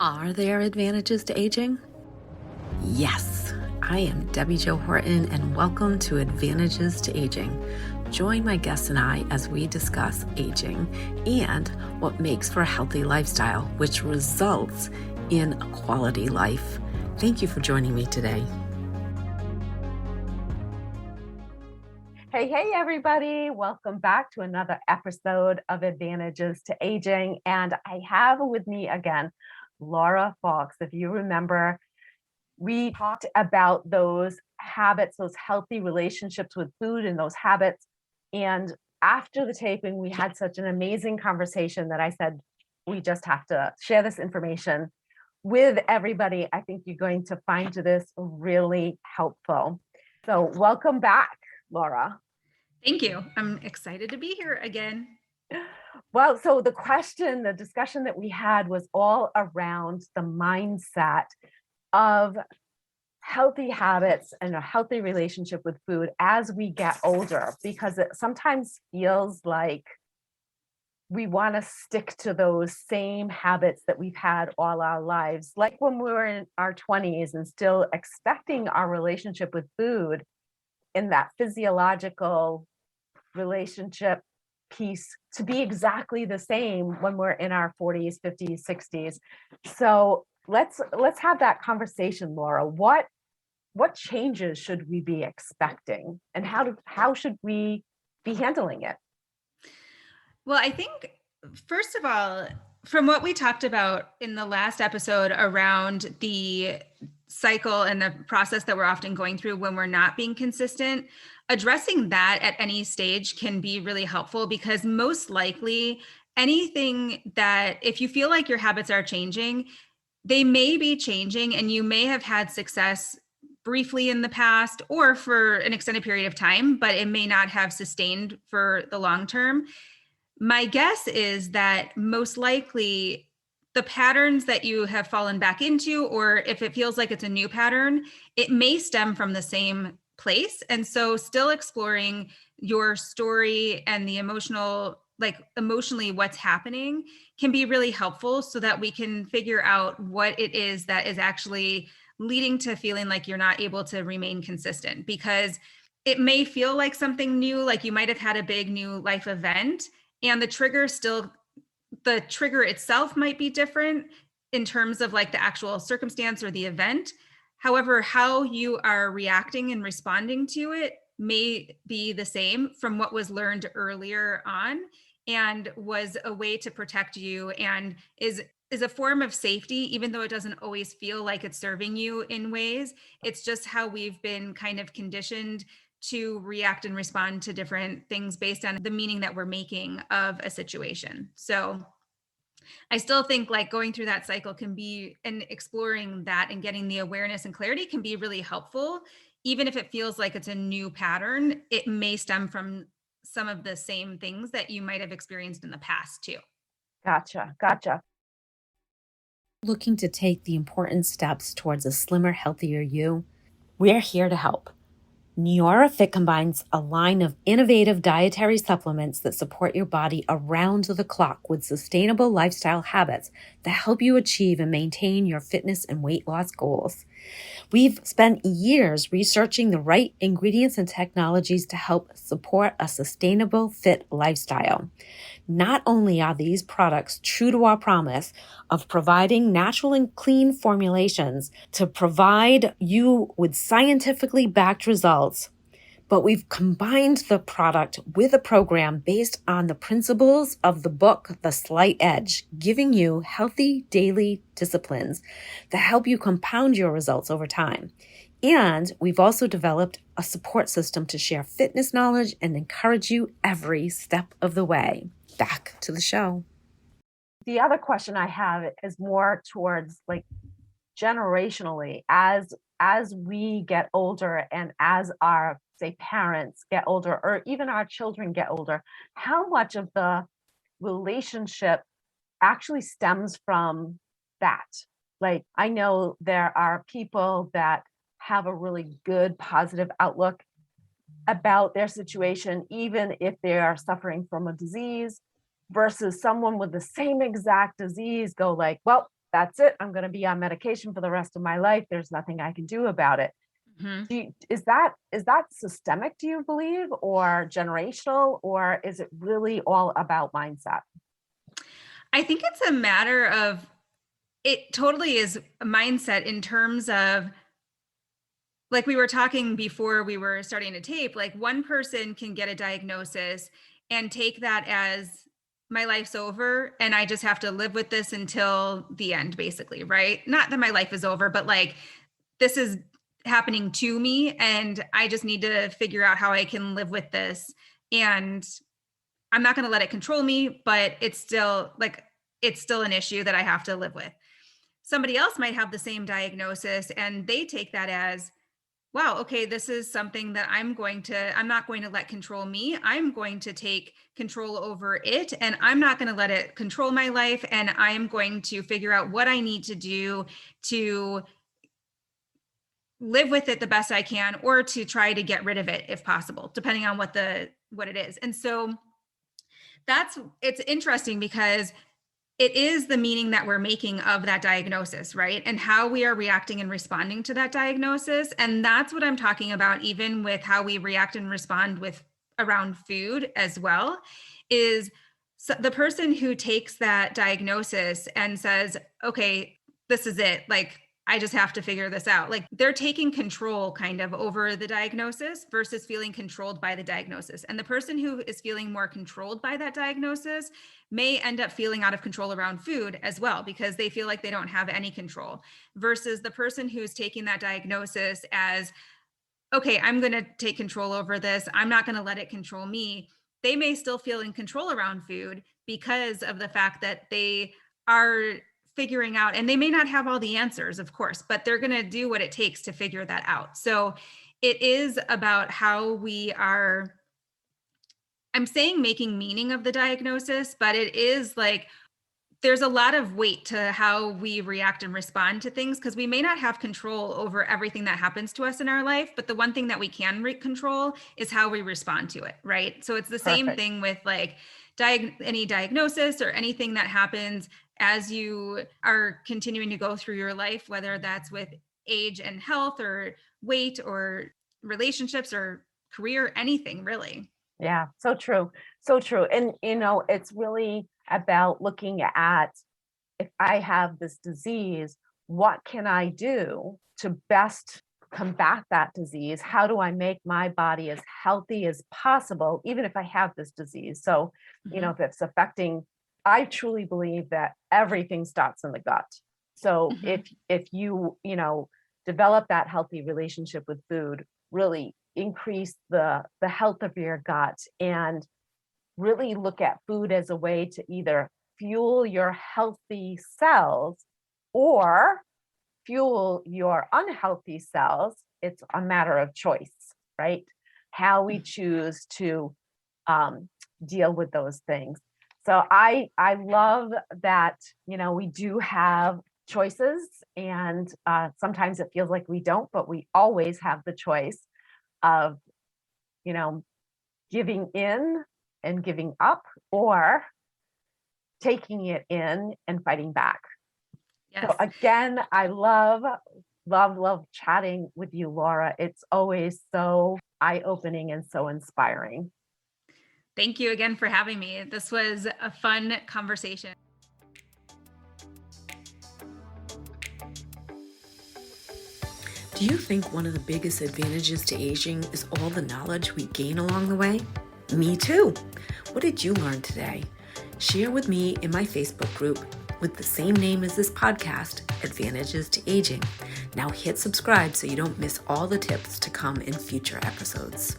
Are there advantages to aging? Yes, I am Debbi-Jo Horton, and welcome to Advantages to Aging. Join my guests and I as we discuss aging and what makes for a healthy lifestyle, which results in a quality life. Thank you for joining me today. Hey, everybody. Welcome back to another episode of Advantages to Aging. And I have with me again, Laura Fox. If you remember, we talked about those habits, those healthy relationships with food and those habits. And after the taping, we had such an amazing conversation that I said, we just have to share this information with everybody. I think you're going to find this really helpful. So welcome back, Laura. Thank you. I'm excited to be here again. Well, so the discussion that we had was all around the mindset of healthy habits and a healthy relationship with food as we get older, because it sometimes feels like we want to stick to those same habits that we've had all our lives, like when we were in our 20s and still expecting our relationship with food in that physiological relationship piece to be exactly the same when we're in our 40s, 50s, 60s. So let's have that conversation, Laura. What changes should we be expecting, and how should we be handling it? Well, I think, first of all, from what we talked about in the last episode around the cycle and the process that we're often going through when we're not being consistent, addressing that at any stage can be really helpful, because most likely anything that, if you feel like your habits are changing, they may be changing and you may have had success briefly in the past or for an extended period of time, but it may not have sustained for the long term. My guess is that most likely the patterns that you have fallen back into, or if it feels like it's a new pattern, it may stem from the same place. And so still exploring your story and the emotionally what's happening can be really helpful, so that we can figure out what it is that is actually leading to feeling like you're not able to remain consistent. Because it may feel like something new, like you might have had a big new life event, and the trigger itself might be different in terms of like the actual circumstance or the event. However, how you are reacting and responding to it may be the same from what was learned earlier on, and was a way to protect you, and is a form of safety, even though it doesn't always feel like it's serving you in ways. It's just how we've been kind of conditioned to react and respond to different things based on the meaning that we're making of a situation. So I still think like going through that cycle can be, and exploring that and getting the awareness and clarity can be really helpful. Even if it feels like it's a new pattern, it may stem from some of the same things that you might have experienced in the past too. Gotcha. Looking to take the important steps towards a slimmer, healthier you? We're here to help. Neorific combines a line of innovative dietary supplements that support your body around the clock with sustainable lifestyle habits that help you achieve and maintain your fitness and weight loss goals. We've spent years researching the right ingredients and technologies to help support a sustainable, fit lifestyle. Not only are these products true to our promise of providing natural and clean formulations to provide you with scientifically backed results, but we've combined the product with a program based on the principles of the book, The Slight Edge, giving you healthy daily disciplines that help you compound your results over time. And we've also developed a support system to share fitness knowledge and encourage you every step of the way. Back to the show. The other question I have is more towards like generationally, as we get older and as our, say, parents get older, or even our children get older, how much of the relationship actually stems from that? Like, I know there are people that have a really good positive outlook about their situation, even if they are suffering from a disease, versus someone with the same exact disease go like, well, that's it. I'm going to be on medication for the rest of my life. There's nothing I can do about it. Is that systemic, do you believe, or generational, or is it really all about mindset? I think it's a matter of, it totally is a mindset in terms of, like we were talking before we were starting to tape, like one person can get a diagnosis and take that as my life's over and I just have to live with this until the end, basically, right? Not that my life is over, but like this is happening to me and I just need to figure out how I can live with this. And I'm not going to let it control me, but it's still an issue that I have to live with. Somebody else might have the same diagnosis and they take that as, wow, okay, this is something that I'm not going to let control me. I'm going to take control over it and I'm not going to let it control my life. And I'm going to figure out what I need to do to live with it the best I can, or to try to get rid of it if possible, depending on what it is. And so it's interesting because it is the meaning that we're making of that diagnosis, right? And how we are reacting and responding to that diagnosis. And that's what I'm talking about, even with how we react and respond with around food as well, is the person who takes that diagnosis and says, okay, this is it. Like, I just have to figure this out. Like they're taking control kind of over the diagnosis versus feeling controlled by the diagnosis. And the person who is feeling more controlled by that diagnosis may end up feeling out of control around food as well, because they feel like they don't have any control, versus the person who's taking that diagnosis as, okay, I'm going to take control over this. I'm not going to let it control me. They may still feel in control around food because of the fact that they are figuring out, and they may not have all the answers, of course, but they're going to do what it takes to figure that out. So it is about how we are, I'm saying making meaning of the diagnosis, but it is like, there's a lot of weight to how we react and respond to things, because we may not have control over everything that happens to us in our life, but the one thing that we can control is how we respond to it, right? So it's the same thing with like any diagnosis or anything that happens as you are continuing to go through your life, whether that's with age and health or weight or relationships or career, anything really. Yeah, so true. So true. And, it's really about looking at, if I have this disease, what can I do to best combat that disease? How do I make my body as healthy as possible, even if I have this disease? So, if it's affecting, I truly believe that everything starts in the gut. So if you, develop that healthy relationship with food, really increase the health of your gut, and really look at food as a way to either fuel your healthy cells or fuel your unhealthy cells. It's a matter of choice, right? How we choose to deal with those things. So I love that, we do have choices, and sometimes it feels like we don't, but we always have the choice of, giving in and giving up, or taking it in and fighting back. Yes. So again, I love chatting with you, Laura. It's always so eye-opening and so inspiring. Thank you again for having me. This was a fun conversation. Do you think one of the biggest advantages to aging is all the knowledge we gain along the way? Me too. What did you learn today? Share with me in my Facebook group with the same name as this podcast, Advantages to Aging. Now hit subscribe so you don't miss all the tips to come in future episodes.